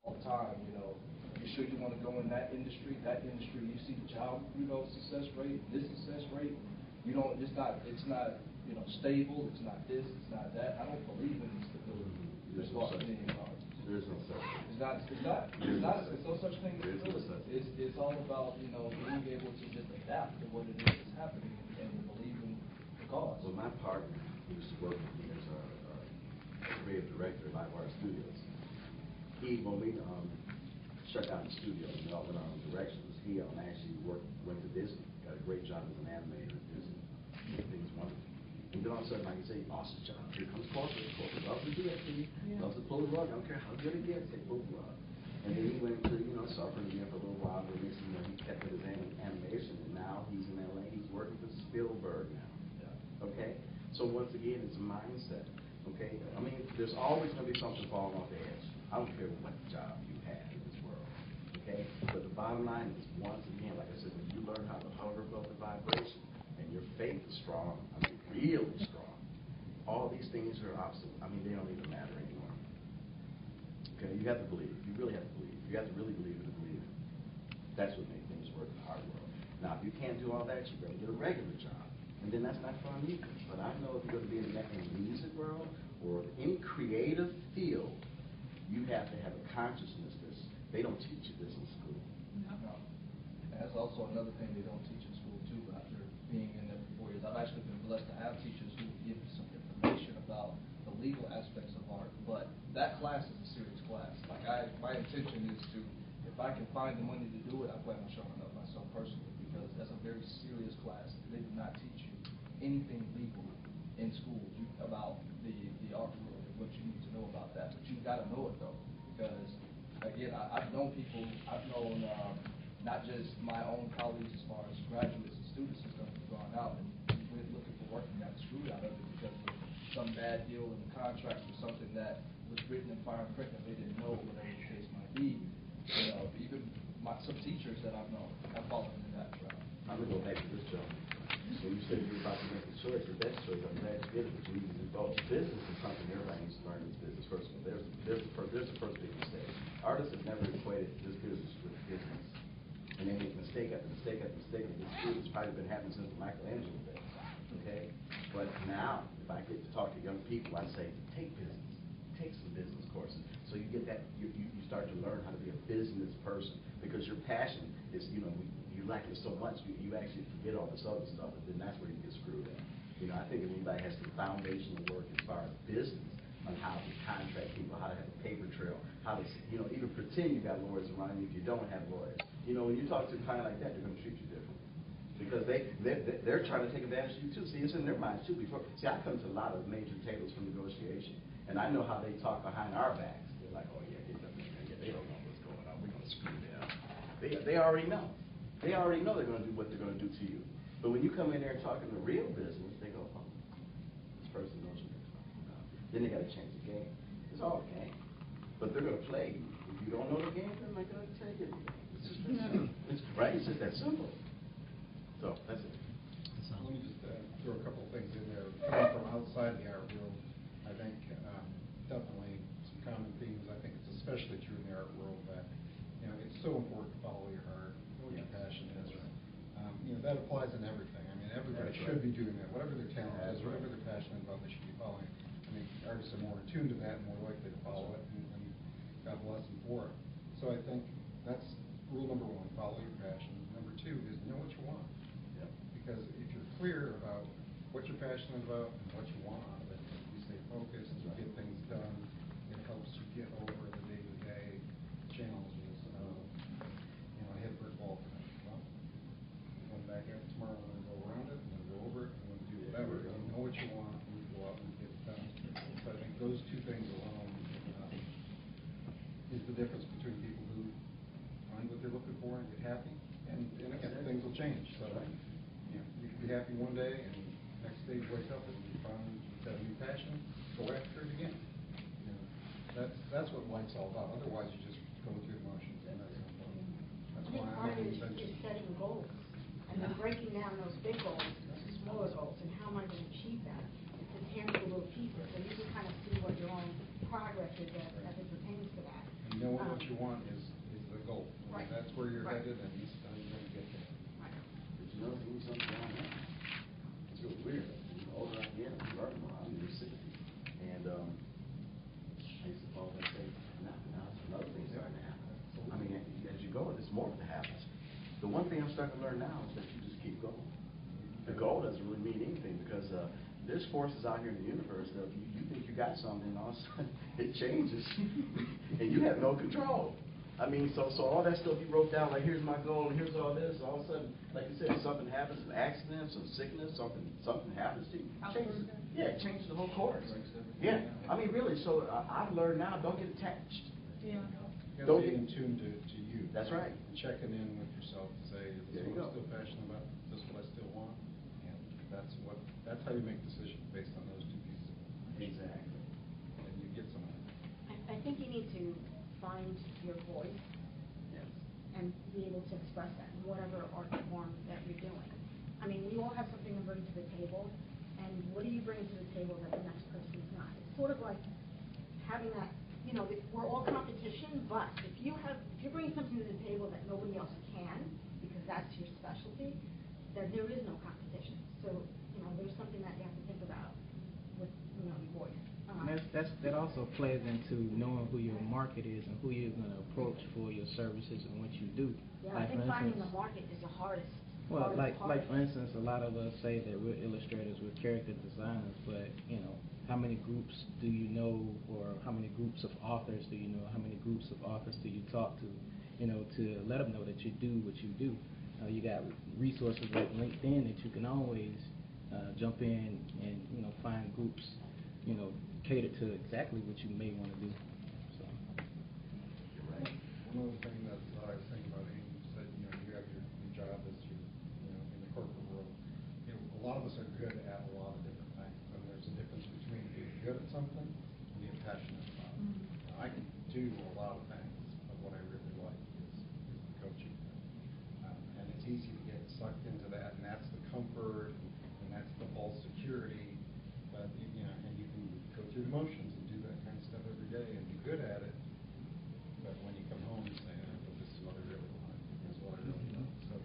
all the time, you sure you want to go in that industry, you see the job, success rate, this success rate, it's not, stable, it's not this, it's not that. I don't believe in stability. There's no such thing. There's no such thing. It's no such thing as stability. It's all about, being able to just adapt to what it is that's happening and believe in the cause. Well, my partner, who used to work with me as our creative director at Livewire Studios, when we shut down the studio and we all went our own directions, he actually went to Disney, got a great job as an animator at Disney. Everything's wonderful. And then all of a sudden, like you say, awesome job. Here comes corporate. Corporate loves to do that to you. Loves to pull the rug. I don't care how good it gets, they pull the rug. And then he went to, suffering again for a little while, but next he kept with his animation, and now he's in LA. He's working for Spielberg now. Yeah. Okay? So once again, it's a mindset. Okay? I mean, there's always going to be something falling off the edge. I don't care what job you have in this world. Okay? But the bottom line is, once again, like I said, when you learn how to hover above the vibration, and your faith is strong, I mean, really strong, all these things are obstacles. I mean, they don't even matter anymore. Okay? You have to believe. You really have to believe. You have to really believe it to believe it. That's what makes things work in the hard world. Now, if you can't do all that, you better get a regular job. And then that's not fun either. But I know if you're going to be in the music world or any creative field, you have to have a consciousness that they don't teach you this in school. No. And that's also another thing they don't teach in school, too, after being in there for 4 years. I've actually been blessed to have teachers who give some information about the legal aspects of art, but that class is a serious class. Like, my intention is to, if I can find the money to do it, I plan on showing up myself personally, because that's a very serious class. They do not teach you anything legal in school about the art world and what you need to know about that. But you've got to know it, though, because, again, I've known people, not just my own colleagues as far as graduates and students and stuff who've gone out and we're looking for work and got screwed out of it because of some bad deal in the contract or something that was written in fine print that they didn't know, whatever the case might be. Even some teachers that I've known have fallen into that trap. I'm going to go back to this, John. So you said you're about to make a choice. The best choice, I'm glad you did it, but you need to do both. Business is something everybody needs to learn in this business. First of all, there's the first big mistake. Artists have never equated this business with business. And they make mistake after mistake after mistake. And this has probably been happening since the Michelangelo days. Okay? But now, if I get to talk to young people, I say, take business. Take some business courses. So you get that, you start to learn how to be a business person, because your passion is, you like it so much, you actually forget all this other stuff, and then that's where you get screwed in. I think if anybody has some foundational work as far as business, on how to contract people, how to have a paper trail, how to, even pretend you got lawyers around you if you don't have lawyers. When you talk to a client like that, they're going to treat you differently, because they're trying to take advantage of you too. See, it's in their minds too. I come to a lot of major tables from negotiation, and I know how they talk behind our backs. They're like, oh yeah, they don't know what's going on. We're going to screw them. They already know. They already know they're going to do what they're going to do to you. But when you come in there and talk in the real business, they go, oh, this person knows what they're talking about. Then they got to change the game. It's all a game, but they're going to play. If you don't know the game, they're not going to tell you anything. It's just that simple. Right? It's just that simple. So that's it. Let me just throw a couple of things in there. Coming from outside the art world, I think definitely some common themes. I think it's especially true in the art world that it's so important to follow your heart, know what your passion is. That applies in everything. I mean, everybody should be doing that. Whatever their talent is, whatever they're passionate about, they should be following. I mean, artists are more attuned to that and more likely to follow it, and God bless them for it. So I think that's rule number one: follow your passion. Number two is know what you want. Yep. Because if you're clear about what you're passionate about and what you want out of it, you stay focused, you get things done. It helps you get over the day-to-day challenges. I hit a brick wall tonight. Well, I'm going back at it tomorrow. I'm going to go around it. I'm going to go over it. I'm going to do whatever. You know what you want, and you go out and get it done. So I think those two things alone is the difference between people who find what they're looking for and get happy, and again, things will change. So you can be happy one day, and next day you wake up and you found you've got a new passion. Go after it again. That's what life's all about. Otherwise, you just go through the motions, and that's no fun. That's why part of it is setting goals and then breaking down those big goals to smaller goals, and how am I going to achieve that? It's the tangible little pieces, and you can kind of see what your own progress is as it pertains to that. And Knowing what you want is the goal. When Right. that's where you're Right. headed, and this time you're gonna get there. Right. But you know, doing something down there, it's really weird. The older I get, I'm learning more. I'm in your 60s. And, I used to call that say, now another thing's starting to happen. I mean, as you go, there's more that happens. The one thing I'm starting to learn now is that you just keep going. The goal doesn't really mean anything because there's forces out here in the universe that you think you got something, and all of a sudden it changes, and you have no control. I mean, so all that stuff you wrote down, like here's my goal, and here's all this, all of a sudden, like you said, something happens, an accident, some sickness, something happens to you. Changes, yeah, it changes the whole course. Yeah, I mean, really. So I've learned now, don't get attached. Yeah. You Don't gotta be get- in tune to you. That's right. And checking in with yourself to say, is There this you what I'm go. still passionate about? Is this what I still want? And that's how you make decisions based on those two pieces of information. Exactly. And you get some of that. I think you need to find your voice Yes. and be able to express that in whatever art form that you're doing. I mean, we all have something to bring to the table, and what do you bring to the table that the next person's not? It's sort of like having that, you know, we're all competition, but if you're bringing something to the table that nobody else can, because that's your specialty, then there is no competition. So, you know, there's something that you have to think about with, you know, your voice. And that also plays into knowing who your market is and who you're going to approach for your services and what you do. Yeah, I Like, think for finding instance- the market is the hardest. Well, hardest part. like for instance, a lot of us say that we're illustrators, we're character designers, but you know, how many groups do you know, or how many groups of authors do you know? How many groups of authors do you talk to? You know, to let them know that you do what you do. You got resources like LinkedIn that you can always jump in and find groups, catered to exactly what you may want to do. So. You're right. One other thing that I was thinking about, Amy, you said, you have your job as in the corporate world. A lot of us are good at a lot of different things, and there's a difference between being good at something and being passionate about it. Now, I can do a lot of things, but what I really like is the coaching thing. And it's easy to get sucked into that, and that's the comfort, and that's the false security. But and you can go through the motions and do that kind of stuff every day and be good at it. But when you come home, you say, but this is what I really want. This is what I really love. So,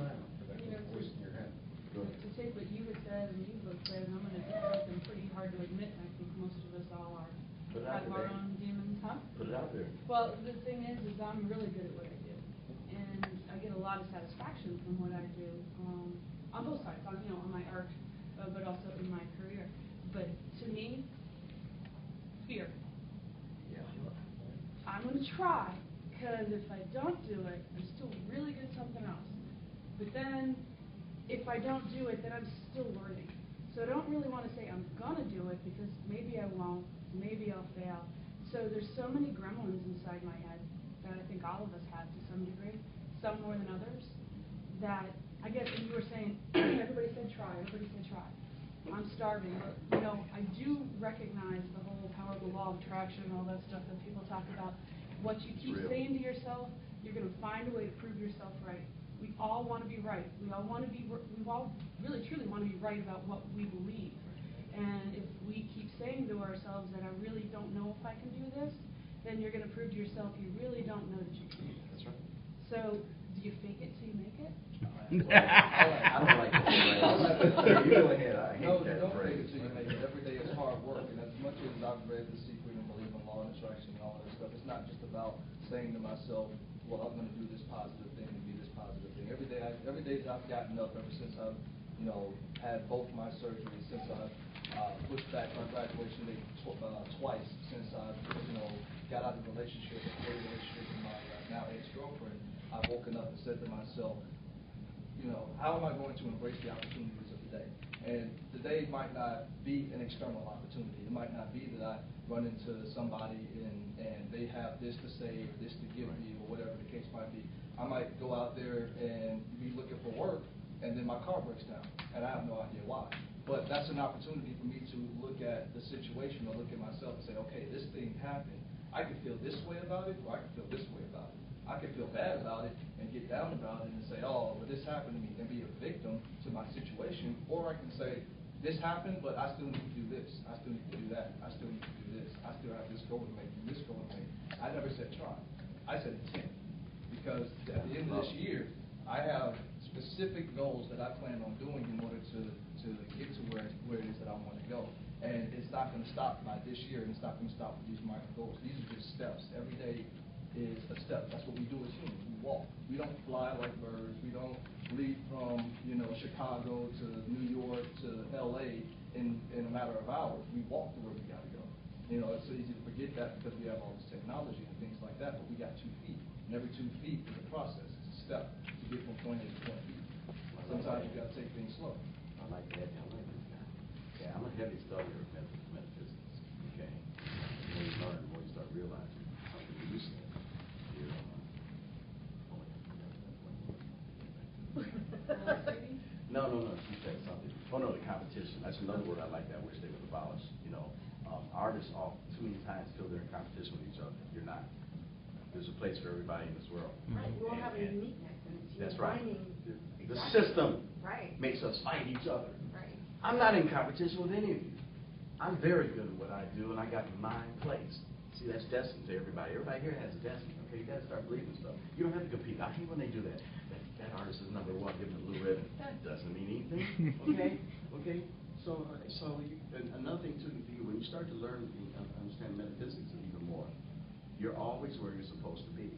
silent for that little voice in your head. Good. To take what you had said and you both said, and I'm going to do something pretty hard to admit, and I think most of us all are, Put it out have there, our babe. own demons, huh? Put it out there. Well, the thing is I'm really good at what I do, and I get a lot of satisfaction from what I do, on both sides, on my art, but also in my career. But to me, fear. Yeah. I'm going to try, because if I don't do it, I'm still really good at something else. But then, if I don't do it, then I'm still learning. So I don't really want to say I'm going to do it, because maybe I won't, maybe I'll fail. So there's so many gremlins inside my head that I think all of us have to some degree, some more than others, that I guess when you were saying, everybody said try, I'm starving. But, I do recognize the whole power of the law of attraction and all that stuff that people talk about. What you keep Real. saying to yourself, you're going to find a way to prove yourself right. We all want to be right. We all really truly want to be right about what we believe. And if we keep saying to ourselves that I really don't know if I can do this, then you're going to prove to yourself you really don't know that you can. That's right. So, do you fake it till you make it? I don't like that phrase. You go ahead. I hate that Don't phrase. fake it till you make it. Every day is hard work, and as much as I've read The Secret and believe in law and attraction and all that stuff, it's not just about saying to myself, well, I'm going to do this positive thing and be this positive thing. Every day that I've gotten up, ever since I've, had both my surgeries, since I've pushed back my graduation date twice, since I've, got out of a relationship, a great relationship with my now ex-girlfriend, I've woken up and said to myself, how am I going to embrace the opportunities of the day? And the day might not be an external opportunity. It might not be that I run into somebody and they have this to say or this to give me or whatever the case might be. I might go out there and be looking for work and then my car breaks down and I have no idea why. But that's an opportunity for me to look at the situation or look at myself and say, okay, this thing happened. I can feel this way about it or I can feel this way about it. I can feel bad about it and get down about it and say, oh, well, this happened to me and be a victim to my situation. Or I can say, this happened, but I still need to do this. I still need to do that. I still need to do this. I still have this goal to make and this goal to make. I never said try. I said attempt. Because at the end of this year, I have specific goals that I plan on doing in order to get to where it is that I want to go. And it's not going to stop by this year, and it's not going to stop with these micro goals. These are just steps. Every day is a step. That's what we do as humans. We walk. We don't fly like birds. We don't leave from, Chicago to New York to LA in a matter of hours. We walk to where we got to go. It's so easy to forget that because we have all this technology and things like that, but we got 2 feet. And every 2 feet is a process. It's a step to get from point A to point B. Sometimes you got to take things slow. I like that. I like this guy. Yeah, I'm a heavy studier of metaphysics. Okay. The more you learn, the more you start realizing something you said. No. She said something. Oh no, the competition. That's another word I like. That wish they would abolish. Artists too many times feel they're in competition with each other. You're not. There's a place for everybody in this world. Right, we all have a uniqueness, and it's That's right. finding The system Right. makes us fight each other. Right. I'm not in competition with any of you. I'm very good at what I do, and I got mine placed. See, that's destined to everybody. Everybody here has a destiny. Okay, you got to start believing stuff. You don't have to compete. I hate when they do that. That artist is number 1, give him the blue ribbon. That doesn't mean anything. Okay. So another thing too, when you start to learn and understand metaphysics even more, you're always where you're supposed to be,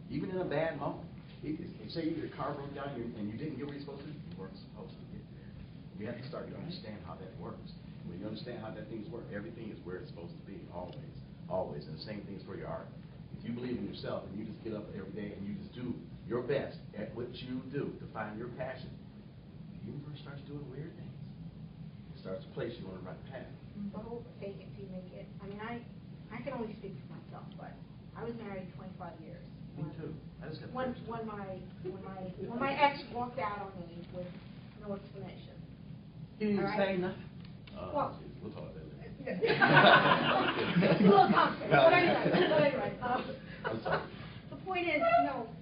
even in a bad moment. Say your car broke down and you didn't get where you're supposed to be. You weren't supposed to get there. You have to start to understand how that works. When you understand how that things work, everything is where it's supposed to be, always. And the same thing is for your art. If you believe in yourself and you just get up every day and you just do your best at what you do to find your passion, the universe starts doing weird things. It starts to place you on the right path. The whole fake it till you make it. I mean, I can only speak for myself, but I was married 25 years. Me too. I just got When my ex walked out on me with no explanation. He didn't All right? say nothing. Well, We'll talk about that later. it's a little complicated, but anyway. I'm sorry. The point is,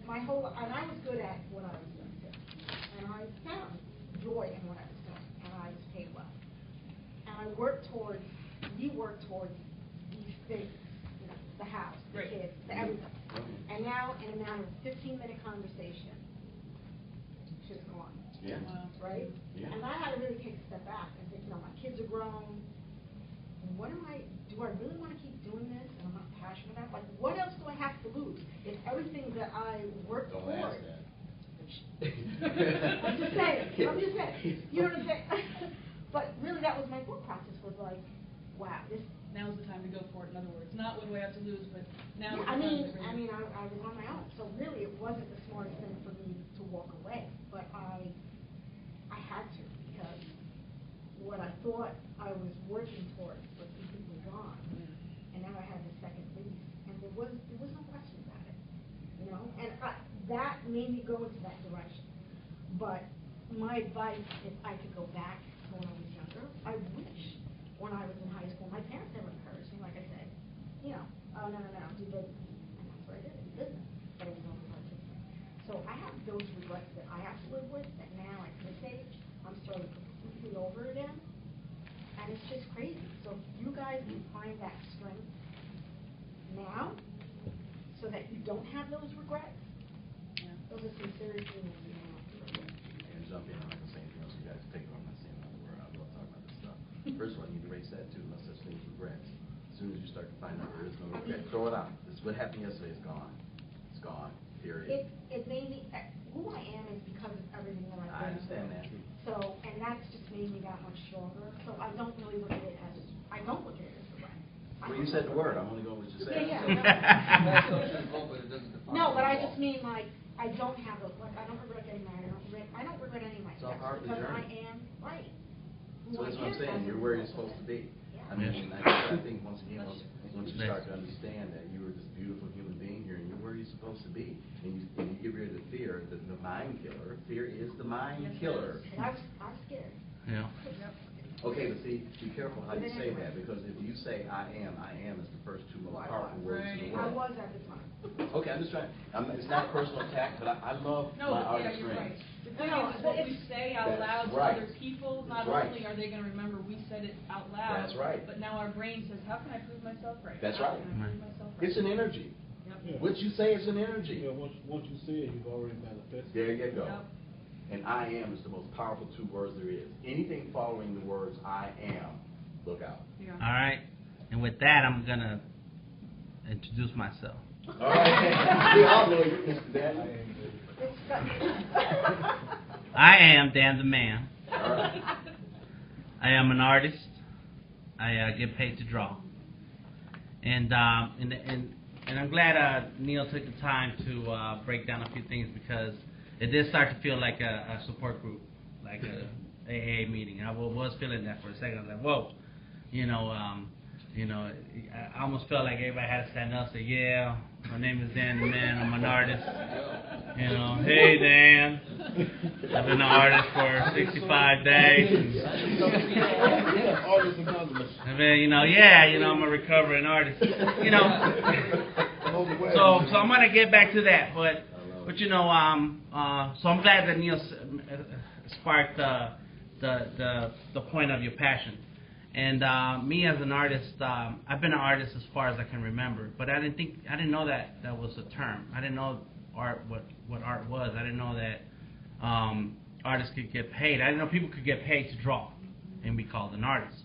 my whole, and I was good at what I was doing too. And I found joy in what I was doing, and I was paid well. And we worked towards these things, the house, the Right. kids, the everything. And now, in a matter of 15-minute conversation, she's gone. Yeah. Wow. Right? Yeah. And I had to really take a step back and think, my kids are grown. Do I really want to keep doing this and I'm not passionate about it? Like, what else do I have to lose? If everything that I worked Don't for. ask that. I'm just saying. You know what I'm saying? But really, that was my thought process, was like, wow, this. Now's the time to go for it, in other words. Not what do I have to lose, but now's Yeah, the time to I was on my own, so really it wasn't the smartest thing for me to walk away, but I had to, because what I thought I was working towards was completely gone, and now I had the second lease, and there was no question about it, and that made me go into that direction. But my advice, if I could go back to when I was younger, I wish when I was in high school, my parents never encouraged me, like I said, oh, no, do business. And that's what I did, I did business, but it was only artistic. So I have those regrets that I have to live with, that now at this age, I'm starting completely over again, and it's just crazy. So if you guys can find that strength now, so that you don't have those regrets, those are some serious things you don't have to regret. And jump in, I'm not gonna say anything else, you guys take it, I'm not saying another word, I love talking about this stuff. First of all, you need to erase that too, no such thing as regrets. As soon as you start to find out there is no regret, throw it out. This is what happened yesterday, is gone. It's gone, period. It made me, who I am is because of everything that I've I been understand that. So, and that's just made me that much stronger, so I don't really look at it as, I don't look at it as regret. Well, you said the word, I'm only going with what you said. Yeah. No, but I just mean, like, I don't have a, like, I don't regret getting married, I don't regret any of my It's all steps, part of the because I journey. am right. So that's what I'm saying, you're where you're supposed to be. Yeah. I mean, I think once again, once you start to understand that you are this beautiful human being here and you're where you're supposed to be, and you get rid of the fear, the mind killer. Fear is the mind killer. And I'm scared. Yeah. Okay, but see, be careful how you say that, because if you say I am is the first two most powerful words in the I world. was at the time. Okay. okay, I'm just trying, it's not a personal attack, but I love No, my but art yeah, you're right. experience. The thing is what we say out That's loud to right. other people, not That's right. only are they gonna remember we said it out loud. That's right. But now our brain says, how can I prove myself right? That's How right. can I prove myself right? It's an energy. Yep. What you say is an energy. Yeah, once you say it, you've already manifested. There you go. Yep. And I am is the most powerful two words there is. Anything following the words I am, look out. Yeah. All right. And with that, I'm going to introduce myself. All right. We all know you, Mr. Daniel. I am Dan the Man. All right. I am an artist. I get paid to draw. And I'm glad Neil took the time to break down a few things, because it did start to feel like a support group, like a AA meeting. I was feeling that for a second. I was like, whoa, I almost felt like everybody had to stand up and say, yeah, my name is Dan the Man, I'm an artist. Hey Dan, I've been an artist for 65 days. And then, I'm a recovering artist. So I'm gonna get back to that, but so I'm glad that Neil sparked the point of your passion. And me as an artist, I've been an artist as far as I can remember, but I didn't know that was a term. I didn't know what art was. I didn't know that artists could get paid. I didn't know people could get paid to draw and be called an artist.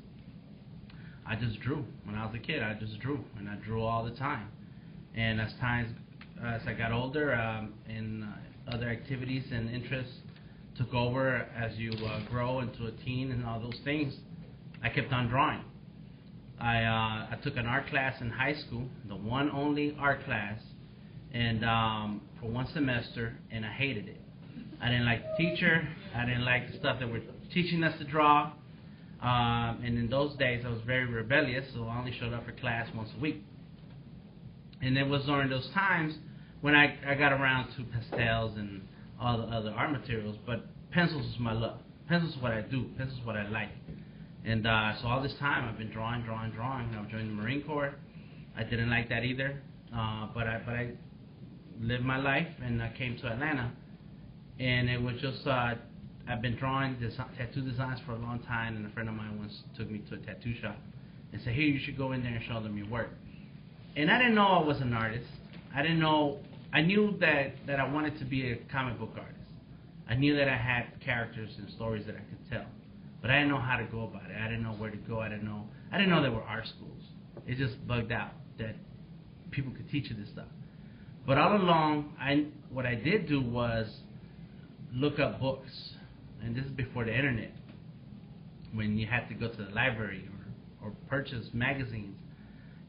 I just drew. When I was a kid, I just drew, and I drew all the time. And as I got older, and other activities and interests took over as you grow into a teen and all those things, I kept on drawing. I took an art class in high school, the one only art class, and for one semester, and I hated it. I didn't like the teacher. I didn't like the stuff that were teaching us to draw. And in those days, I was very rebellious, so I only showed up for class once a week. And it was during those times when I got around to pastels and all the other art materials, but pencils is my love. Pencils is what I do. Pencils is what I like. And so all this time I've been drawing. I joined the Marine Corps. I didn't like that either, but I lived my life, and I came to Atlanta, and it was just I've been drawing tattoo designs for a long time, and a friend of mine once took me to a tattoo shop and said, "Here, you should go in there and show them your work." And I didn't know I was an artist. I didn't know. I knew that I wanted to be a comic book artist. I knew that I had characters and stories that I could tell, but I didn't know how to go about it. I didn't know where to go. I didn't know there were art schools. It just bugged out that people could teach you this stuff. But all along, what I did do was look up books, and this is before the internet, when you had to go to the library or purchase magazines.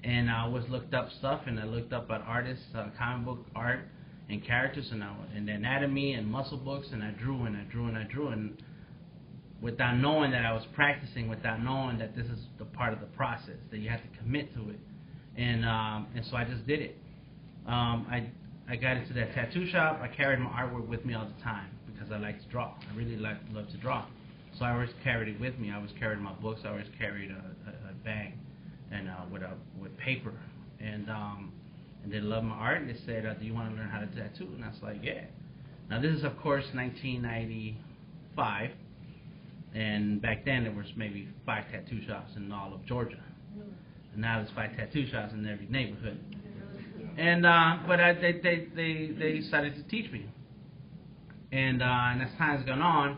And I always looked up stuff, and I looked up at artists, comic book art, and characters, and the anatomy and muscle books, and I drew, and without knowing that I was practicing, without knowing that this is the part of the process, that you have to commit to it. And so I just did it. I got into that tattoo shop. I carried my artwork with me all the time because I like to draw. I really love to draw. So I always carried it with me. I always carried my books. I always carried a bag and with paper. And they loved my art, and they said, "Do you want to learn how to tattoo?" And I was like, "Yeah." Now this is, of course, 1995, and back then there was maybe 5 tattoo shops in all of Georgia. And now there's 5 tattoo shops in every neighborhood. And but they decided to teach me. And as time's gone on,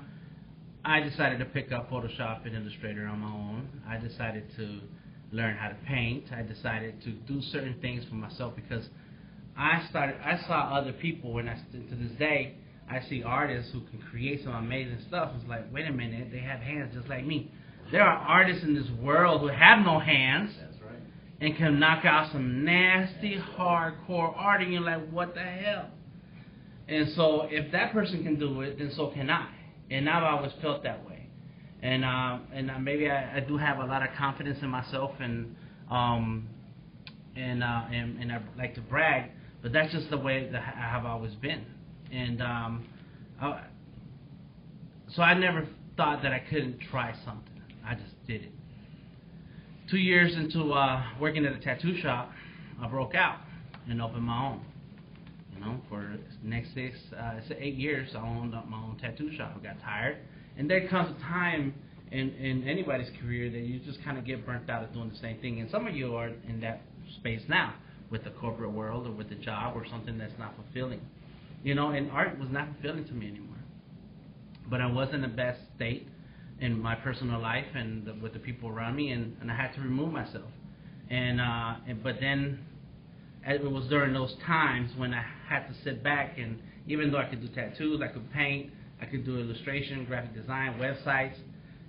I decided to pick up Photoshop and Illustrator on my own. I decided to learn how to paint. I decided to do certain things for myself because I saw other people, and to this day, I see artists who can create some amazing stuff. It's like, wait a minute, they have hands just like me. There are artists in this world who have no hands. That's right. And can knock out some nasty, hardcore art, and you're like, what the hell? And so if that person can do it, then so can I. And I've always felt that way. And maybe I do have a lot of confidence in myself, and I like to brag, but that's just the way that I have always been. And so I never thought that I couldn't try something. I just did it. 2 years into working at a tattoo shop, I broke out and opened my own. You know, for the next 8 years, I owned up my own tattoo shop. I got tired, and there comes a time in anybody's career that you just kind of get burnt out of doing the same thing. And some of you are in that space now with the corporate world or with the job or something that's not fulfilling. You know, and art was not fulfilling to me anymore. But I was in the best state in my personal life and with the people around me, and I had to remove myself. But then it was during those times when I had to sit back, and even though I could do tattoos, I could paint, I could do illustration, graphic design, websites,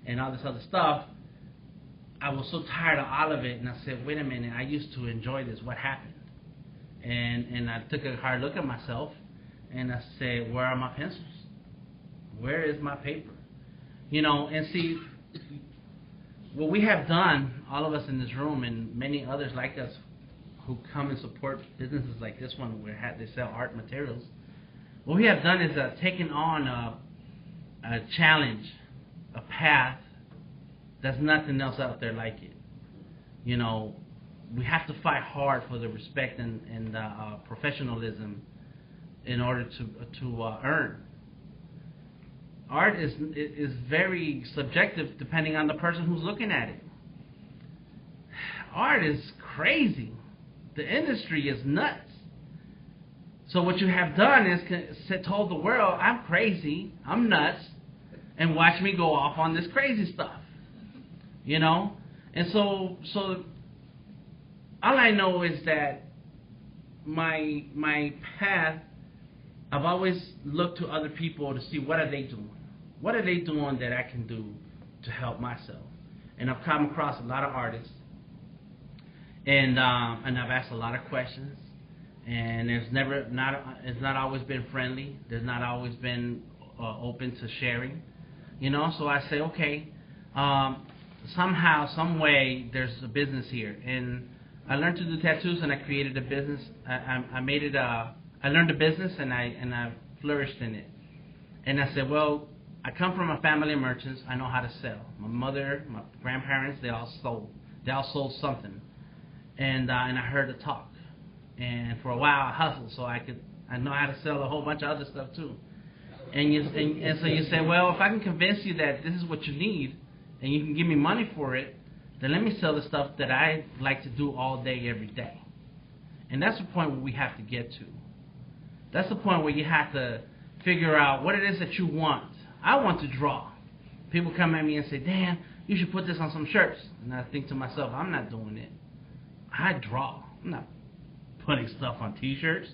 and all this other stuff, I was so tired of all of it, and I said, wait a minute, I used to enjoy this. What happened? And I took a hard look at myself, and I said, where are my pencils? Where is my paper? You know, and see, what we have done, all of us in this room and many others like us who come and support businesses like this one where they sell art materials, what we have done is taken on a challenge, a path. There's nothing else out there like it. You know, we have to fight hard for the respect and professionalism in order to earn. Art is very subjective depending on the person who's looking at it. Art is crazy. The industry is nuts. So what you have done is told the world, I'm crazy, I'm nuts, and watch me go off on this crazy stuff. You know? And so all I know is that my path, I've always looked to other people to see what are they doing. What are they doing that I can do to help myself? And I've come across a lot of artists, and I've asked a lot of questions, and it's not always been friendly. There's not always been open to sharing, you know. So I say, okay, somehow, some way, there's a business here, and I learned to do tattoos, and I created a business. I made it. I learned a business, and I flourished in it. And I said, well, I come from a family of merchants. I know how to sell. My mother, my grandparents, they all sold. They all sold something. And I heard the talk. And for a while, I hustled so I know how to sell a whole bunch of other stuff too. And so you say, well, if I can convince you that this is what you need, and you can give me money for it, then let me sell the stuff that I like to do all day, every day. And that's the point where we have to get to. That's the point where you have to figure out what it is that you want. I want to draw. People come at me and say, Dan, you should put this on some shirts. And I think to myself, I'm not doing it. I draw. I'm not putting stuff on T-shirts.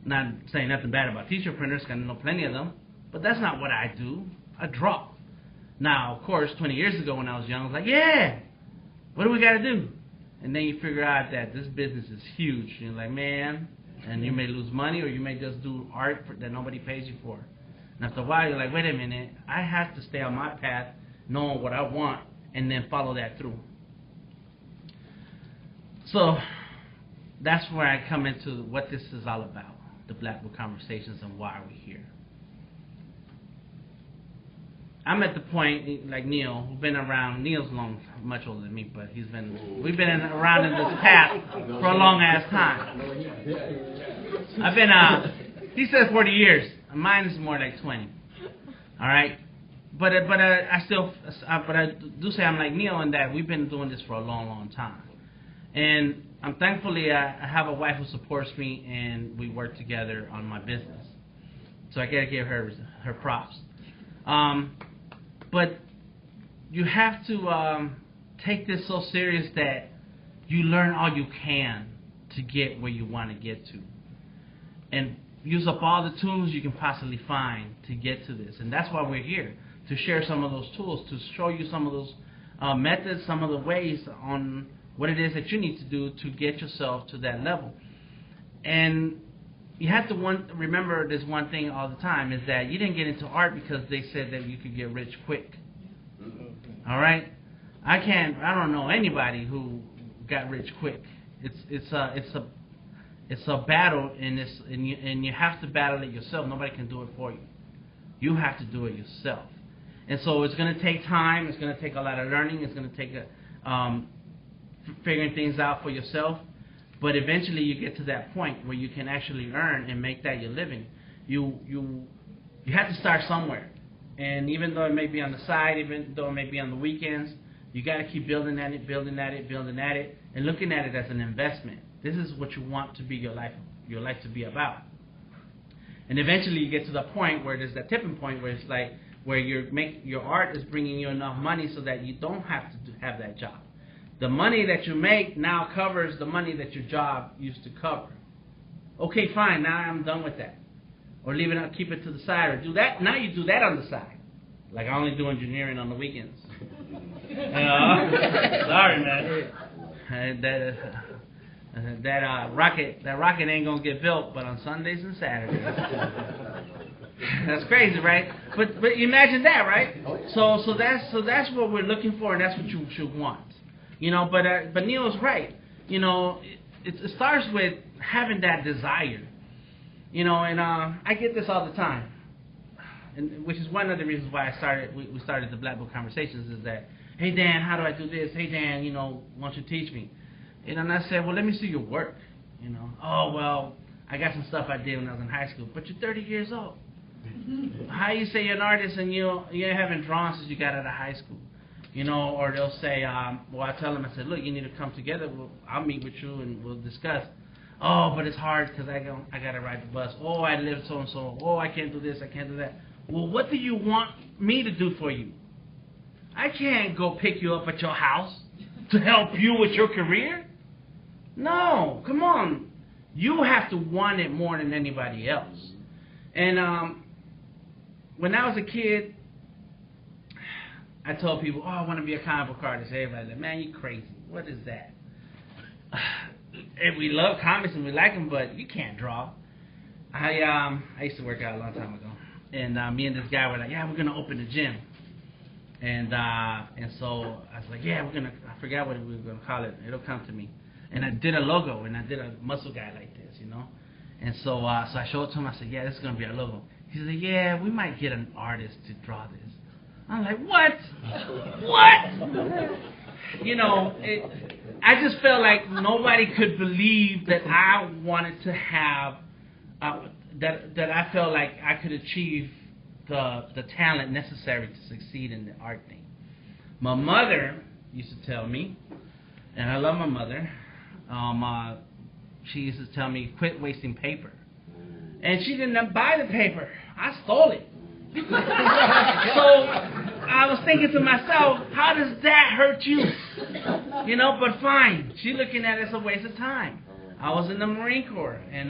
Not saying nothing bad about T-shirt printers, because I know plenty of them. But that's not what I do. I draw. Now, of course, 20 years ago when I was young, I was like, yeah, what do we got to do? And then you figure out that this business is huge. You're like, man, and you may lose money, or you may just do art that nobody pays you for. And after a while, you're like, wait a minute, I have to stay on my path, knowing what I want, and then follow that through. So that's where I come into what this is all about, the Blackwood Conversations, and why we're here. I'm at the point, like Neil, who's been around. Neil's much older than me, but we've been around in this path for a long ass time. I've been, he says 40 years. Mine is more like 20. All right, but I do say I'm like Neil in that we've been doing this for a long, long time, and I'm thankfully I have a wife who supports me, and we work together on my business. So I gotta give her props. But you have to take this so serious that you learn all you can to get where you want to get to, and use up all the tools you can possibly find to get to this. And that's why we're here, to share some of those tools, to show you some of those methods, some of the ways on what it is that you need to do to get yourself to that level. And you have to remember this one thing all the time, is that you didn't get into art because they said that you could get rich quick. All right? I don't know anybody who got rich quick. It's a battle, and you have to battle it yourself. Nobody can do it for you. You have to do it yourself. And so it's going to take time. It's going to take a lot of learning. It's going to take figuring things out for yourself. But eventually you get to that point where you can actually earn and make that your living. You have to start somewhere. And even though it may be on the side, even though it may be on the weekends, you got to keep building at it, and looking at it as an investment. This is what you want to be your life to be about. And eventually you get to the point where there's that tipping point where it's like where your art is bringing you enough money so that you don't have to have that job. The money that you make now covers the money that your job used to cover. Okay, fine. Now I'm done with that. Or leave it out, keep it to the side, or do that. Now you do that on the side. Like I only do engineering on the weekends. Sorry, man. That rocket ain't gonna get built, but on Sundays and Saturdays. That's crazy, right? But imagine that, right? So that's what we're looking for, and that's what you should want. But Neil's right. It starts with having that desire. And I get this all the time, and which is one of the reasons why we started the Black Book Conversations is that, hey Dan, how do I do this? Hey Dan, why don't you teach me? And I said, well, let me see your work. Oh well, I got some stuff I did when I was in high school, but you're 30 years old. How you say you're an artist and you haven't drawn since you got out of high school? Or they'll say, well, I tell them, I said, look, you need to come together. I'll meet with you and we'll discuss. Oh, but it's hard because I got to ride the bus. Oh, I live so and so. Oh, I can't do this. I can't do that. Well, what do you want me to do for you? I can't go pick you up at your house to help you with your career. No, come on. You have to want it more than anybody else. And when I was a kid, I told people, oh, I want to be a comic book artist. Everybody's like, man, you crazy. What is that? And we love comics and we like them, but you can't draw. I used to work out a long time ago, and me and this guy were like, yeah, we're gonna open a gym, and so I was like, yeah, I forgot what we were gonna call it. It'll come to me. And I did a logo, and I did a muscle guy like this, And so I showed it to him. I said, yeah, this is gonna be our logo. He said, yeah, we might get an artist to draw this. I'm like, what? What? I just felt like nobody could believe that I wanted to have, that I felt like I could achieve the talent necessary to succeed in the art thing. My mother used to tell me, and I love my mother, she used to tell me, quit wasting paper. And she didn't buy the paper. I stole it. So I was thinking to myself, how does that hurt you? But fine. She's looking at it as a waste of time. I was in the Marine Corps, and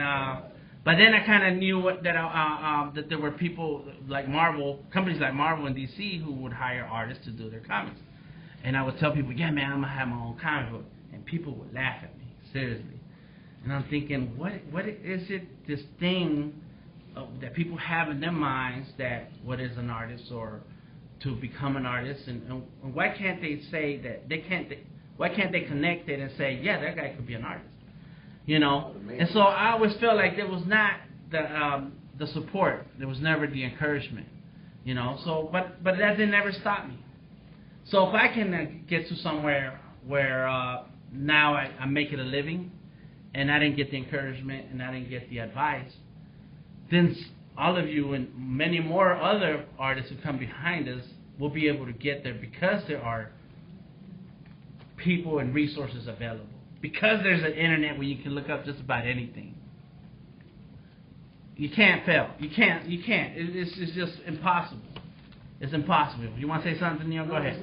but then I kind of knew that there were people like companies like Marvel in DC who would hire artists to do their comics. And I would tell people, yeah, man, I'm gonna have my own comic book, and people would laugh at me, seriously. And I'm thinking, what is it? This thing that people have in their minds that what is an artist or to become an artist, and why can't they say that why can't they connect it and say, yeah, that guy could be an artist, And so I always felt like there was not the support, there was never the encouragement, So but that didn't ever stop me. So if I can get to somewhere where now I make it a living, and I didn't get the encouragement and I didn't get the advice, then all of you and many more other artists who come behind us will be able to get there because there are people and resources available. Because there's an internet where you can look up just about anything. You can't fail. You can't. It's just impossible. It's impossible. You want to say something, Neil? Go ahead.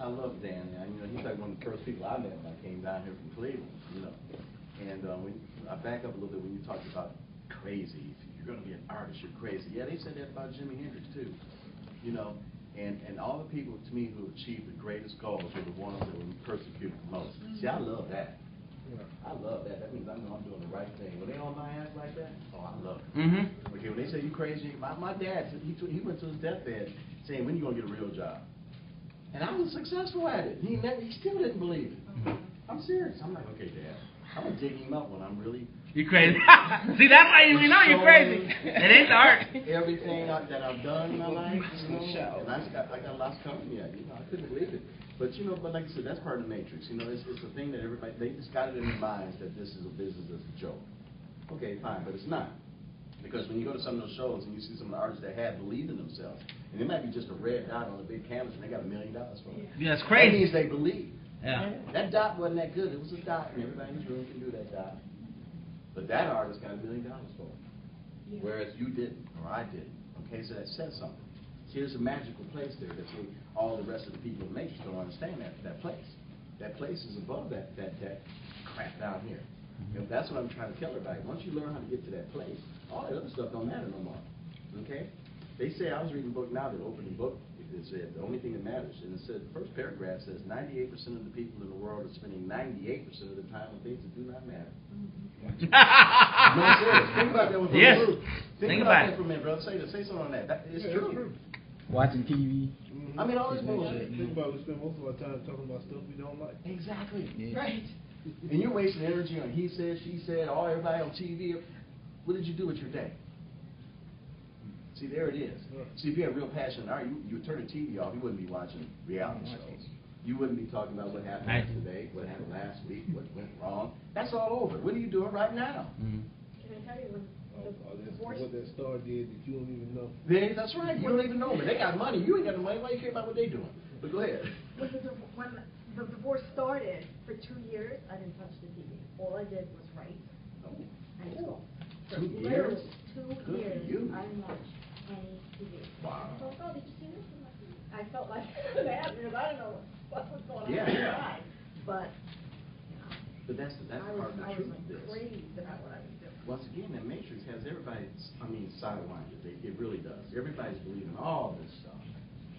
I love Dan. He's like one of the first people I met when I came down here from Cleveland. And I back up a little bit when you talked about crazy. If you're going to be an artist, you're crazy. Yeah, they said that about Jimi Hendrix too. And all the people to me who achieved the greatest goals were the ones that were persecuted the most. See, I love that. I love that. That means I know I'm doing the right thing. When they on my ass like that, I love it. Mm-hmm. Okay, when they say you crazy, my dad, he went to his deathbed saying, when you going to get a real job? And I was successful at it. He still didn't believe it. Mm-hmm. I'm serious. I'm like, okay, Dad, I'm going to dig him up when I'm really... You crazy? See, that's why you know you're crazy. It ain't the art. Everything that I've done in my life, and I got lots coming yet. I couldn't believe it. But but like I said, that's part of the matrix. It's a thing that everybody, they just got it in their minds that this is a business that's a joke. Okay, fine, but it's not. Because when you go to some of those shows and you see some of the artists that have believed in themselves, and it might be just a red dot on a big canvas and they got $1 million for it. Yeah, it's crazy. That means they believe. Yeah. That dot wasn't that good. It was a dot, and everybody in this room can do that dot. But that artist got $1 million for it. Yeah. Whereas you didn't, or I didn't. Okay, so that says something. Here's a magical place there that all the rest of the people in the Matrix don't understand that place. That place is above that crap down here. And that's what I'm trying to tell everybody. Once you learn how to get to that place, all that other stuff don't matter no more. Okay? They say, I was reading a book now, the opening book, it said the only thing that matters, and it said, the first paragraph says 98% of the people in the world are spending 98% of the time on things that do not matter. No, serious. Think about that with Yes. Think about that for a minute, brother. Say something on that. It's true. Watching TV. I mean, all this bullshit. Think about it, we spend most of our time talking about stuff we don't like. Exactly. Yeah. Right. And you're wasting energy on he said, she said, everybody on TV. What did you do with your day? See, there it is. See, if you had real passion in art, you would turn the TV off. You wouldn't be watching reality shows. You wouldn't be talking about what happened yesterday, what happened last week, what went wrong. That's all over. What are you doing right now? Can I tell you when the divorce? What that star did that you don't even know. That's right. You don't even know, but they got money. You ain't got the money. Why you care about what they doing? But go ahead. When the divorce started, for 2 years, I didn't touch the TV. All I did was write and school. For 2 years? literally 2 Good for years, you. I didn't watch any TV. Wow. I thought, oh, did you see this? I felt like that because I didn't know what was going on Yeah. inside. But But that's I part of the was truth like of this. crazy about what I was doing. Once again, that matrix has everybody, sidewinded. It really does. Everybody's believing all this stuff,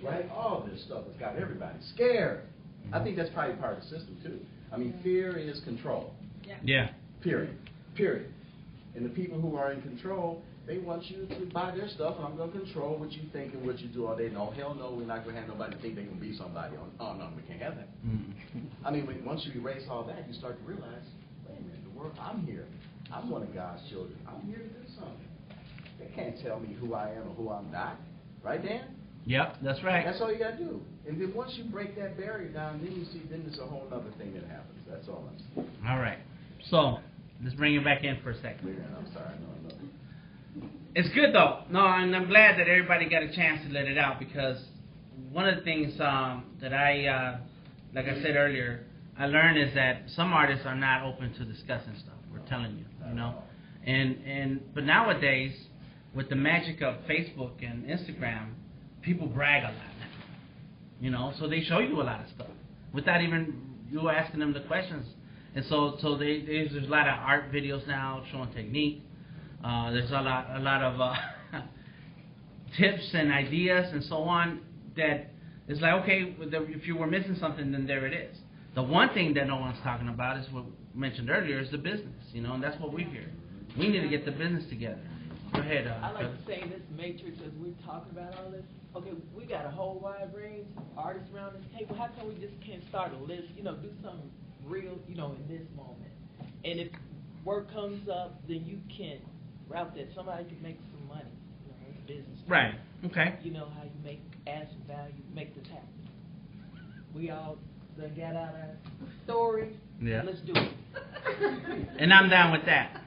right? All this stuff has got everybody scared. I think that's probably part of the system, too. I mean, fear is control. Yeah. Period. And the people who are in control, they want you to buy their stuff, and I'm going to control what you think and what you do all day. No, hell no, we're not going to have nobody think they can be somebody. Oh, no, we can't have that. I mean, once you erase all that, you start to realize, wait a minute, the world, I'm here. I'm one of God's children. I'm here to do something. They can't tell me who I am or who I'm not. Right, Dan? Yep, that's right. That's all you got to do. And then once you break that barrier down, then you see, then there's a whole other thing that happens. That's all I'm saying. All right. So, let's bring it back in for a second. I'm sorry. No. It's good though. No, and I'm glad that everybody got a chance to let it out because one of the things that I, like I said earlier, I learned is that some artists are not open to discussing stuff. We're telling you, but nowadays, with the magic of Facebook and Instagram, people brag a lot now. So they show you a lot of stuff without even you asking them the questions. And so there's a lot of art videos now showing technique. There's a lot of tips and ideas and so on that it's like, okay, if you were missing something, then there it is. The one thing that no one's talking about is what mentioned earlier is the business, and that's what we hear. We need to get the business together. Go ahead. I like to say this matrix as we're talking about all this. Okay, we got a whole wide range of artists around this table. How come we just can't start a list? Do something real, in this moment. And if work comes up, then you can route that. Somebody can make some money. It's business. Right. Okay. You know how you add some value, make this happen. We all done got out our story. Yeah. Let's do it. And I'm down with that.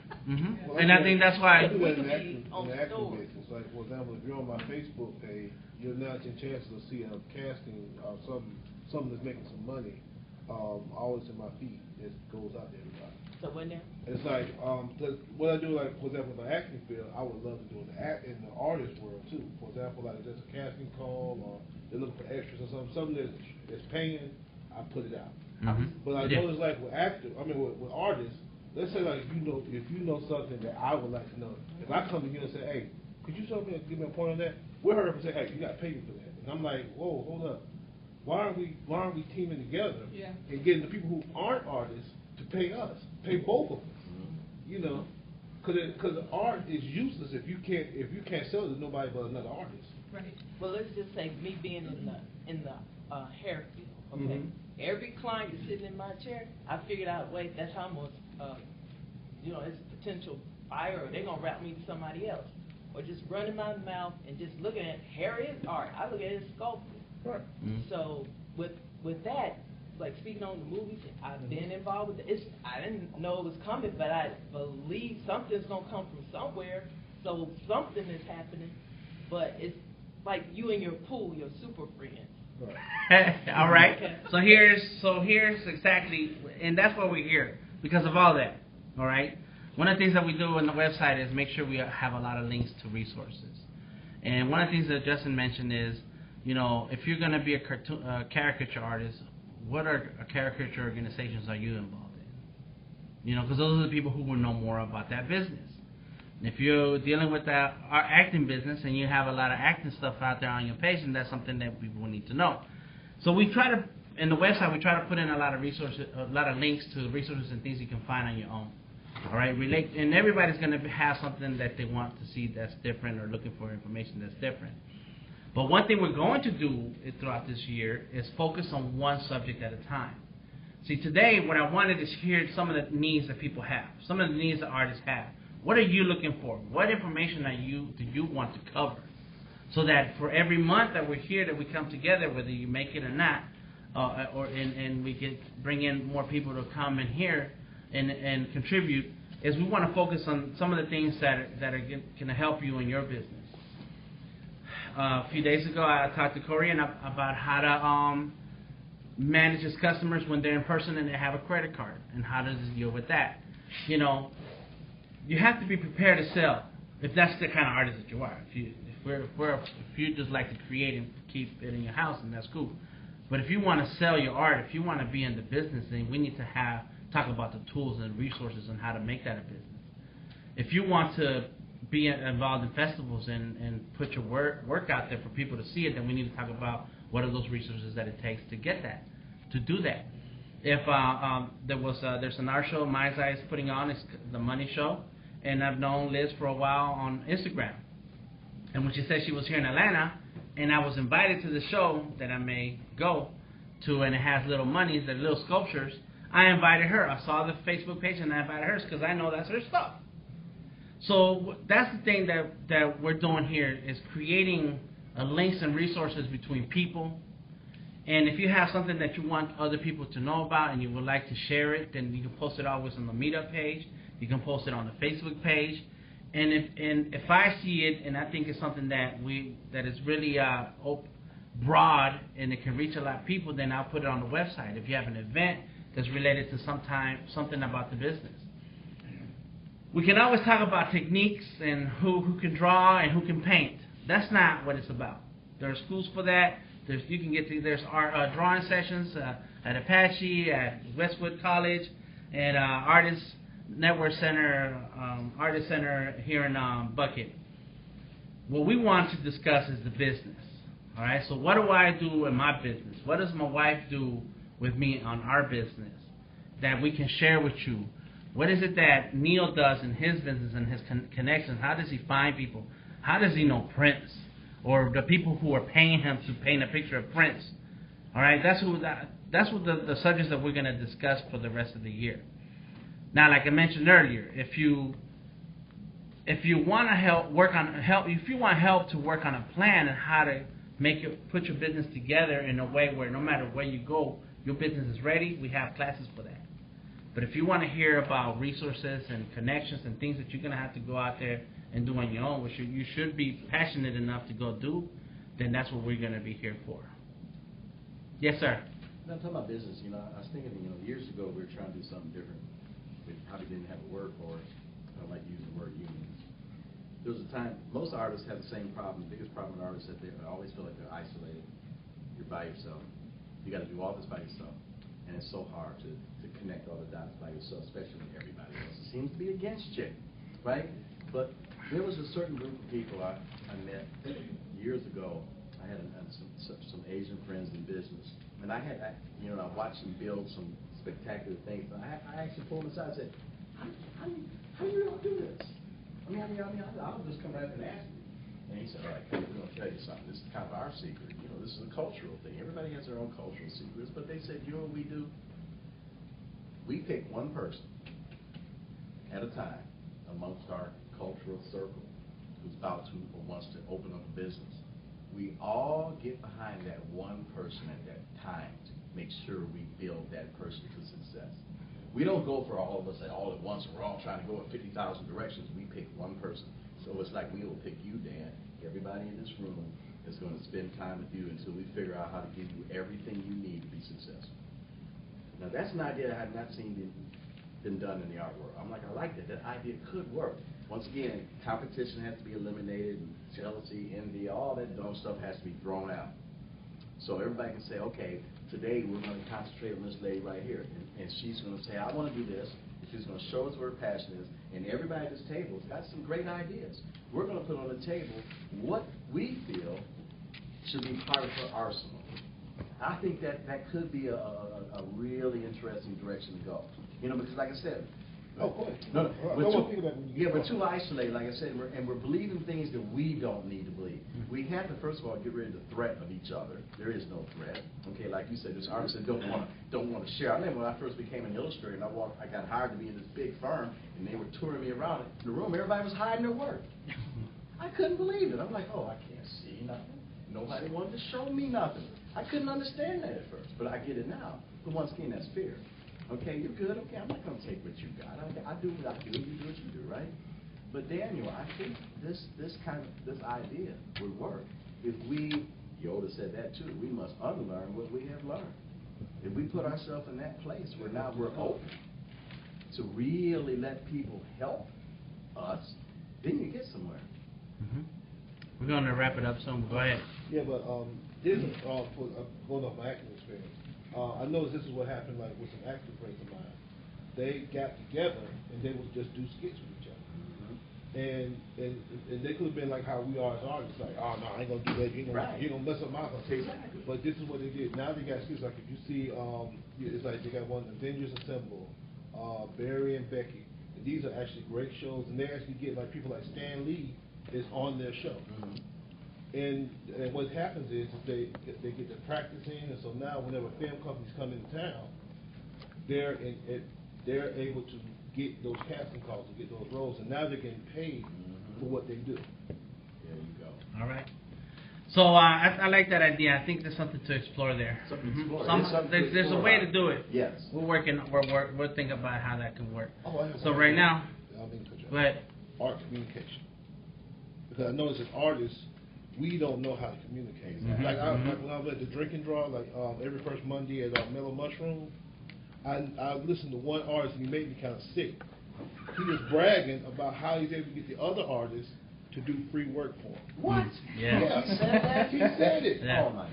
Well, And I think that's why. I do that in We could be on the acting story. business. Like, for example, if you're on my Facebook page, you're now getting chances to see a casting or something that's making some money. Always in my feed, it goes out to everybody. So when now? It's like, what I do, like, for example, in the acting field, I would love to do in the artist world, too. For example, like, there's a casting call, or they're looking for extras or something that's paying, I put it out. But I notice, like, with with artists, let's say, like, if you know something that I would like to know, if I come to you and say, hey, could you give me a point on that? We'll hurry up and say, hey, you got to pay me for that. And I'm like, whoa, hold up. Why aren't we teaming together and getting the people who aren't artists to pay us, pay both of us, because art is useless if you can't sell it to nobody but another artist. Right. Well, let's just say me being in the hair field. Okay. Every client is sitting in my chair. I figured out a way. That's how much it's a potential buyer, or they're gonna route me to somebody else, or just running my mouth and just looking at hair is art. I look at it as sculpture. Right. So with with that, like speaking on the movies, I've been involved with it. I didn't know it was coming, but I believe something's gonna come from somewhere. So something is happening, but it's like you and your pool, your super friends. All right. Okay. So here's exactly, and that's why we're here, because of all that. All right. One of the things that we do on the website is make sure we have a lot of links to resources. And one of the things that Justin mentioned is, you know, if you're going to be a caricature artist, what caricature organizations are you involved in? You know, because those are the people who will know more about that business. And if you're dealing with our acting business and you have a lot of acting stuff out there on your page, and that's something that people need to know. So we try to, in the website, we try to put in a lot of resources, a lot of links to resources and things you can find on your own. All right, and everybody's going to have something that they want to see that's different or looking for information that's different. But one thing we're going to do throughout this year is focus on one subject at a time. See, today what I wanted is hear some of the needs that people have, some of the needs that artists have. What are you looking for? What information do you want to cover? So that for every month that we're here, that we come together, whether you make it or not, and we can bring in more people to come in here and contribute, is we want to focus on some of the things that are going to help you in your business. A few days ago, I talked to Korean about how to manage his customers when they're in person and they have a credit card, and how does he deal with that. You know, you have to be prepared to sell if that's the kind of artist that you are. If you just like to create and keep it in your house, and that's cool. But if you want to sell your art, if you want to be in the business, then we need to talk about the tools and resources on how to make that a business. If you want to be involved in festivals and put your work out there for people to see it, then we need to talk about what are those resources that it takes to get that, to do that. If there's an art show My Eyes is putting on, it's the Money Show, and I've known Liz for a while on Instagram. And when she said she was here in Atlanta, and I was invited to the show that I may go to, and it has little monies, they're little sculptures, I invited her. I saw the Facebook page and I invited her because I know that's her stuff. So that's the thing that we're doing here, is creating links and resources between people. And if you have something that you want other people to know about and you would like to share it, then you can post it always on the Meetup page. You can post it on the Facebook page. And if I see it and I think it's something that is really broad and it can reach a lot of people, then I'll put it on the website. If you have an event that's related to something about the business. We can always talk about techniques and who can draw and who can paint. That's not what it's about. There are schools for that. There's art drawing sessions at Apache, at Westwood College, at Artist Network Center, Artist Center here in Buckhead. What we want to discuss is the business. All right. So what do I do in my business? What does my wife do with me on our business that we can share with you? What is it that Neil does in his business and his connections? How does he find people? How does he know Prince or the people who are paying him to paint a picture of Prince? All right, that's what the subjects that we're going to discuss for the rest of the year. Now, like I mentioned earlier, if you want help to work on a plan and how to put your business together in a way where no matter where you go, your business is ready, we have classes for that. But if you want to hear about resources and connections and things that you're going to have to go out there and do on your own, which you should be passionate enough to go do, then that's what we're going to be here for. Yes, sir. Now, talking about business, I was thinking, years ago we were trying to do something different. We probably didn't have a word for it. I don't like using the word unions. There was a time, most artists have the same problem. The biggest problem with artists is that they always feel like they're isolated. You're by yourself. You got to do all this by yourself. And it's so hard to connect all the dots by yourself, especially when everybody else seems to be against you, right? But there was a certain group of people I met years ago. I had some Asian friends in business, and I watched them build some spectacular things. I actually pulled them aside and said, "How do you all do this? I'll just come right up and ask you." And he said, "All right, we're going to tell you something. This is kind of our secret. This is a cultural thing. Everybody has their own cultural secrets." But they said, "You know what we do? We pick one person at a time amongst our cultural circle who's about to or wants to open up a business. We all get behind that one person at that time make sure we build that person to success. We don't go for all of us all at once, and we're all trying to go in 50,000 directions. We pick one person. So it's like we will pick you, Dan. Everybody in this room is going to spend time with you until we figure out how to give you everything you need to be successful. Now, that's an idea I have not seen been done in the art world. I'm like, I like that. That idea could work. Once again, competition has to be eliminated, and jealousy, envy, all that dumb stuff has to be thrown out. So everybody can say, okay, today we're going to concentrate on this lady right here. And she's going to say, I want to do this. She's going to show us where her passion is. And everybody at this table has got some great ideas. We're going to put on the table what we feel should be part of her arsenal. I think that could be a really interesting direction to go. You know, because like I said, Oh, go ahead. No, We're we're too isolated, like I said, and we're believing things that we don't need to believe. We have to, first of all, get rid of the threat of each other. There is no threat. Okay, like you said, there's artists that don't want to share. I remember when I first became an illustrator, and I got hired to be in this big firm, and they were touring me around the room. Everybody was hiding their work. I couldn't believe it. I'm like, oh, I can't see nothing. Nobody wanted to show me nothing. I couldn't understand that at first, but I get it now. But once again, that's fear. Okay, you're good. Okay, I'm not going to take what you got. I do what I do. You do what you do, right? But Daniel, I think this idea would work if we. Yoda said that too. We must unlearn what we have learned. If we put ourselves in that place where now we're open to really let people help us, then you get somewhere. Mm-hmm. We're going to wrap it up soon. Go ahead. Yeah, but this is going off my acting experience. I noticed this is what happened like with some actor friends of mine. They got together and they would just do skits with each other. Mm-hmm. And they could have been like how we are as artists, like, oh no, I ain't gonna do that. You ain't gonna mess up my content. Exactly. But this is what they did. Now they got skits like if you see, it's like they got one Avengers Assemble, Barry and Becky. And these are actually great shows, and they actually get like people like Stan Lee is on their show. Mm-hmm. And what happens is they get to practicing, and so now whenever film companies come into town, they're able to get those casting calls and get those roles, and now they're getting paid for what they do. There you go. All right. So I like that idea. I think there's something to explore there. There's a way to do it. Yes. We're thinking about how that can work. So right now, go ahead. Art communication. Because I notice as artists, we don't know how to communicate. Mm-hmm. Like when I was at the Drink and Draw, like every first Monday at Mellow Mushroom, I listened to one artist and he made me kind of sick. He was bragging about how he's able to get the other artists to do free work for him. What? Yeah. He said that? He said it. Yeah. Oh my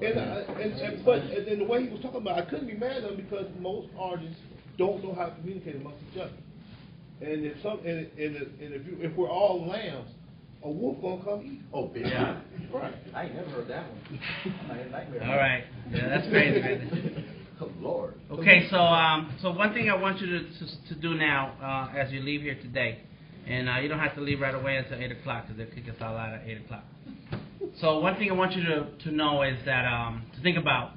God. But then the way he was talking about, I couldn't be mad at him because most artists don't know how to communicate amongst each other. And if we're all lambs, a wolf gonna come eat. Oh, big. Yeah. Right. I ain't never heard that one. I had a nightmare. All right. Yeah, that's crazy, man. Oh, Lord. Okay, so one thing I want you to do now as you leave here today, and you don't have to leave right away until 8 o'clock because they'll kick us all out at 8 o'clock. So one thing I want you to know is that to think about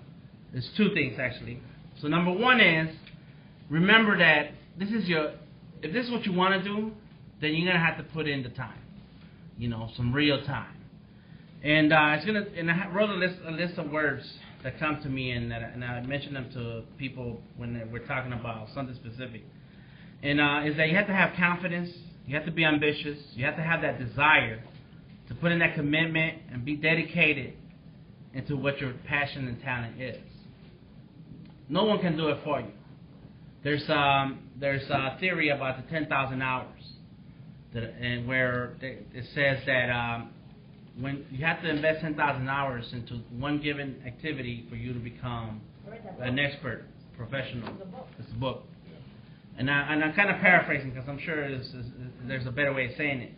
is two things actually. So number one is remember that if this is what you want to do, then you're gonna have to put in the time. Some real time. And I wrote a list of words that come to me, and I mentioned them to people when we're talking about something specific. And is that you have to have confidence, you have to be ambitious, you have to have that desire to put in that commitment and be dedicated into what your passion and talent is. No one can do it for you. There's a theory about the 10,000 hours. Where it says that when you have to invest 10,000 hours into one given activity for you to become an expert, professional. It's a book. And I'm kind of paraphrasing because I'm sure there's a better way of saying it.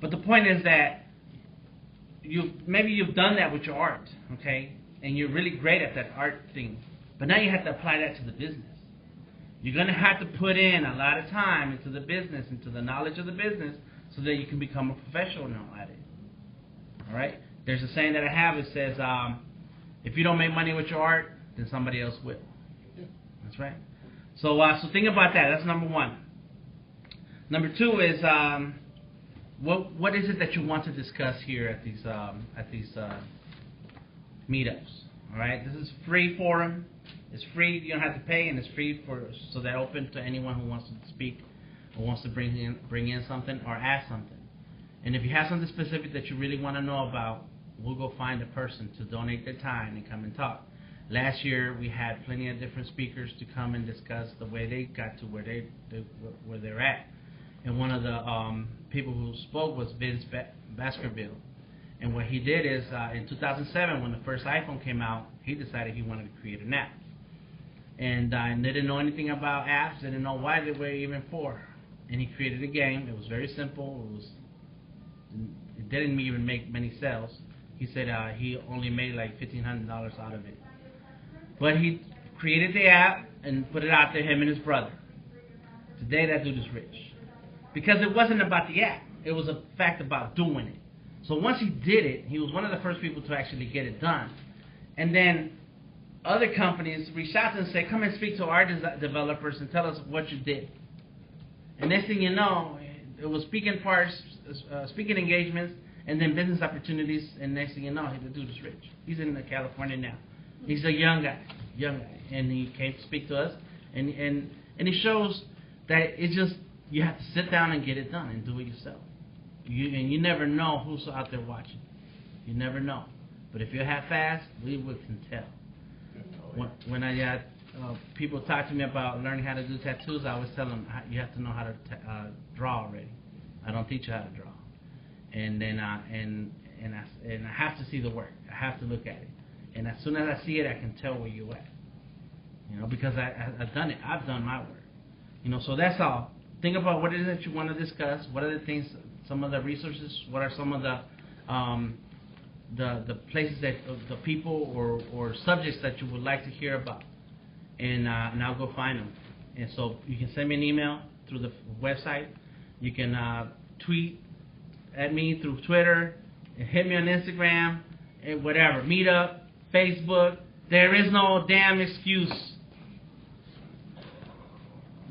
But the point is that maybe you've done that with your art, okay, and you're really great at that art thing. But now you have to apply that to the business. You're going to have to put in a lot of time into the business, into the knowledge of the business, so that you can become a professional at it. All right? There's a saying that I have. It says, if you don't make money with your art, then somebody else will. Yeah. That's right. So think about that. That's number one. Number two is, what is it that you want to discuss here at these meetups? All right, this is free forum. It's free. You don't have to pay, and it's free so they're open to anyone who wants to speak, or wants to bring in something or ask something. And if you have something specific that you really want to know about, we'll go find a person to donate their time and come and talk. Last year, we had plenty of different speakers to come and discuss the way they got to where they're at. And one of the people who spoke was Vince Baskerville. And what he did is, in 2007, when the first iPhone came out, he decided he wanted to create an app. And they didn't know anything about apps. They didn't know why they were even for. And he created a game. It was very simple. It didn't even make many sales. He said he only made like $1,500 out of it. But he created the app and put it out there, him and his brother. Today, that dude is rich. Because it wasn't about the app. It was a fact about doing it. So once he did it, he was one of the first people to actually get it done. And then other companies reached out to him and said, come and speak to our developers and tell us what you did. And next thing you know, it was speaking parts, speaking engagements, and then business opportunities. And next thing you know, the dude is rich. He's in California now. He's a young guy, and he came to speak to us. And he shows that it's just, you have to sit down and get it done and do it yourself. And you never know who's out there watching. You never know. But if you're half-assed, we can tell. When I had people talk to me about learning how to do tattoos, I always tell them, you have to know how to draw already. I don't teach you how to draw. And then I have to see the work. I have to look at it. And as soon as I see it, I can tell where you're at. Because I've done it. I've done my work. So that's all. Think about what it is that you want to discuss. What are the things, some of the resources? What are some of the places that the people or subjects that you would like to hear about? And I'll go find them. And so you can send me an email through the website. You can tweet at me through Twitter, and hit me on Instagram, and whatever. Meetup, Facebook. There is no damn excuse.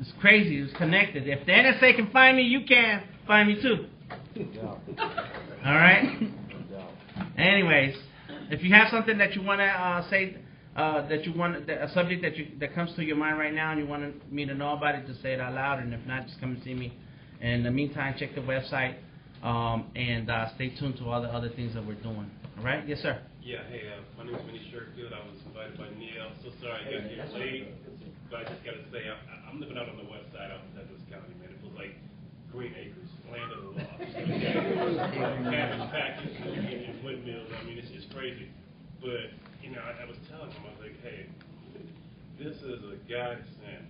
It's crazy. It's connected. If the NSA can find me, you can find me too. All right? Anyways, if you have something that you want to say, a subject that comes to your mind right now and you want me to know about it, just say it out loud. And if not, just come and see me. And in the meantime, check the website and stay tuned to all the other things that we're doing. All right? Yes, sir. Yeah. Hey, my name is Vinny Sherfield. I was invited by Neil. So sorry I got here late, but I just got to say I'm living out on the west side of Douglas County, man. It feels like Green Acres, land of the lost. Cabbage patches and windmills. I mean, it's crazy. But I was telling him, I was like, hey, this is a godsend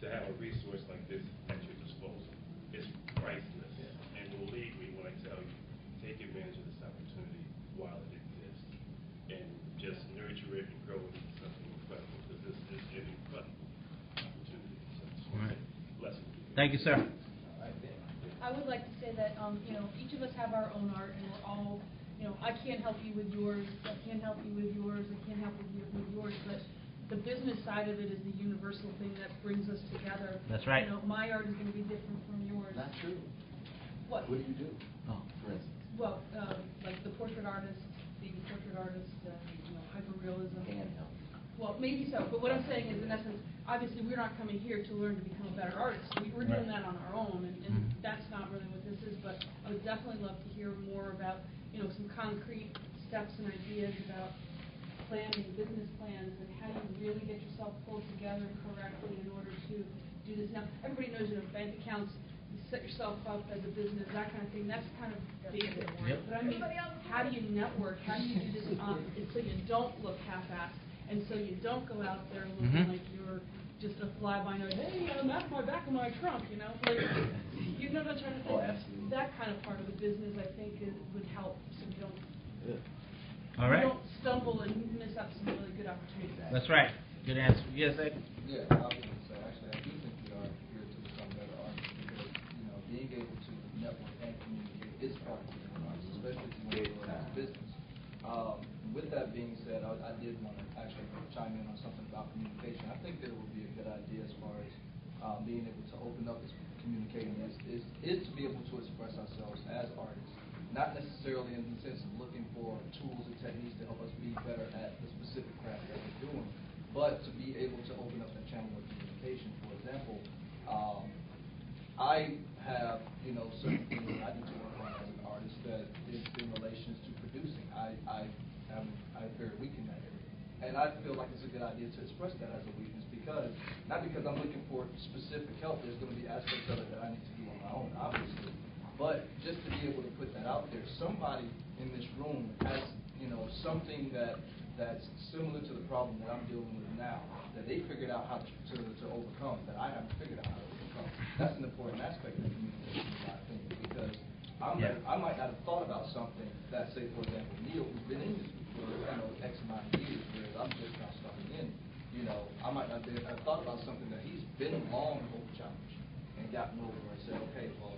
to have a resource like this at your disposal. It's priceless. And believe me when I tell you, take advantage of this opportunity while it exists. And just nurture it and grow it into something incredible, because this is an incredible opportunity. So, bless you. Thank you, sir. I would like to say that, each of us have our own art, and we're all, I can't help you with yours, I can't help you with yours, I can't help you with yours, but the business side of it is the universal thing that brings us together. That's right. My art is going to be different from yours. Not true. What? What do you do? Oh, for instance. Well, like the portrait artist, hyperrealism. Handheld. Well, maybe so, but what I'm saying is, in essence, obviously, we're not coming here to learn to become better artists. We're doing that on our own, and that's not really what this is, but I would definitely love to hear more about, some concrete steps and ideas about planning, business plans, and how you really get yourself pulled together correctly in order to do this. Now, everybody knows, bank accounts, you set yourself up as a business, that kind of thing, that's kind of basic. Yep. But I mean, how do you network? How do you do this so you don't look half-assed? And so you don't go out there looking like you're just a fly-by-night, hey, I'm at my back of my trunk, Like, you know what I'm trying to say? Oh, absolutely. That kind of part of the business, I think, would help, so you don't, All right. you don't stumble and miss out some really good opportunities. That's right. Good answer. Yes, Ed? Yeah, I was going to say, actually, I do think we are here to become better artists because, being able to network and communicate is part of being an artist, especially if you want to go into business. With that being said, I did want to actually chime in on something about communication. I think that it would be a good idea as far as being able to open up this communicating is to be able to express ourselves as artists, not necessarily necessarily in the sense of looking for tools and techniques to help us be better at the specific craft that we're doing, but to be able to open up that channel of communication. For example, I have, certain things that I need to work on as an artist that is in relations to producing. I'm very weak in that area. And I feel like it's a good idea to express that as a weakness because, not because I'm looking for specific help, there's going to be aspects of it that I need to do on my own, obviously. But just to be able to put that out there, somebody in this room has, something that's similar to the problem that I'm dealing with now, that they figured out how to overcome, that I haven't figured out how to overcome. That's an important aspect of communication, in my opinion, because I might not have thought about something that, say, for example, Neil, who's been in this for X amount of years, whereas I'm just now starting in. I might not have thought about something that he's been along the whole challenge and gotten over and said, okay, well,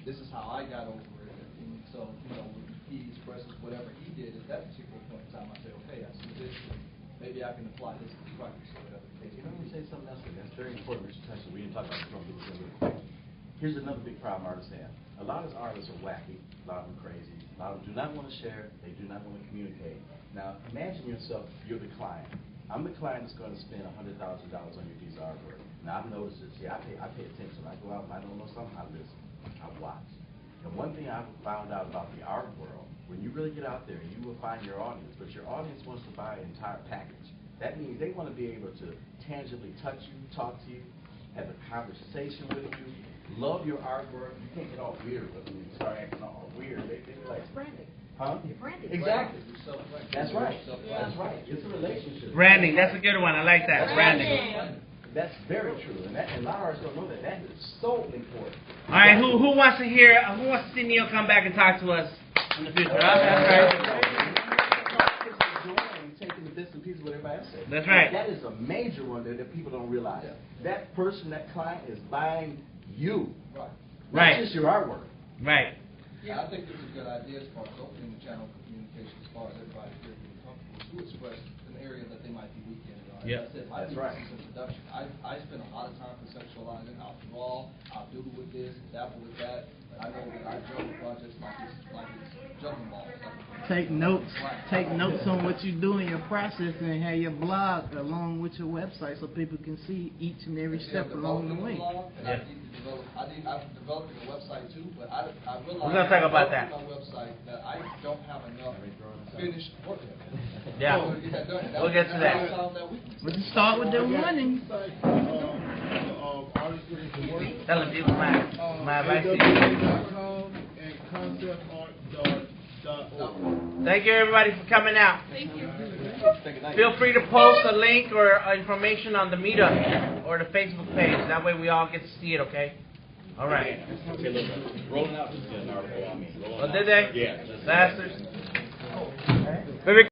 this is how I got over it. And so, when he expresses whatever he did at that particular point in time, I say, okay, I see this. Maybe I can apply this to the practice or whatever the case. Let me say something else that's very important, Mr. Tyson. We didn't talk about the drum beats really quick. Here's another big problem artists have. A lot of artists are wacky, a lot of them crazy, a lot of them do not want to share, they do not want to communicate. Now, imagine yourself, you're the client. I'm the client that's going to spend $100,000 on your piece of artwork. Now, I've noticed this. I pay attention. I go out and I don't know something, I listen, I watch. And one thing I've found out about the art world, when you really get out there, you will find your audience, but your audience wants to buy an entire package. That means they want to be able to tangibly touch you, talk to you, have a conversation with you, love your artwork. You can't get all weird with them. You start acting all weird. They like, It's branding. huh? It's branding. Exactly. That's right. That's right. It's a relationship. Branding, that's a good one. I like that. Branding. That's very true, and a lot of artists don't know that. That is so important. All right, who wants to hear? Who wants to see Neil come back and talk to us in the future? That's right. Taking the bits and pieces of what everybody else says. That's right. That is a major one that people don't realize. That person, that client, is buying you, Right. not just your artwork. Right. Yeah, I think it's a good idea as far as opening the channel for communication, as far as everybody here being comfortable to express an area that they might be weak in. Yep. That's right. This is introduction. I spend a lot of time conceptualizing. I'll draw, I'll doodle with this, dabble with that. But I know that I juggle projects like it's juggling balls. Take notes on what you do in your process and have your blog along with your website so people can see each and every step along the way. I've developed a website too, but I realized we're gonna talk about that. On my website that I don't have enough finished work. Yeah. We'll get to that. But you start with the running. Tell them people my advice to you. And conceptart.org. Thank you everybody for coming out. Thank you. Feel free to post a link or information on the meetup or the Facebook page. That way we all get to see it, okay? All right. Okay, look, Rolling Out was an article on me. Oh, did they? Yeah. Bastards. Very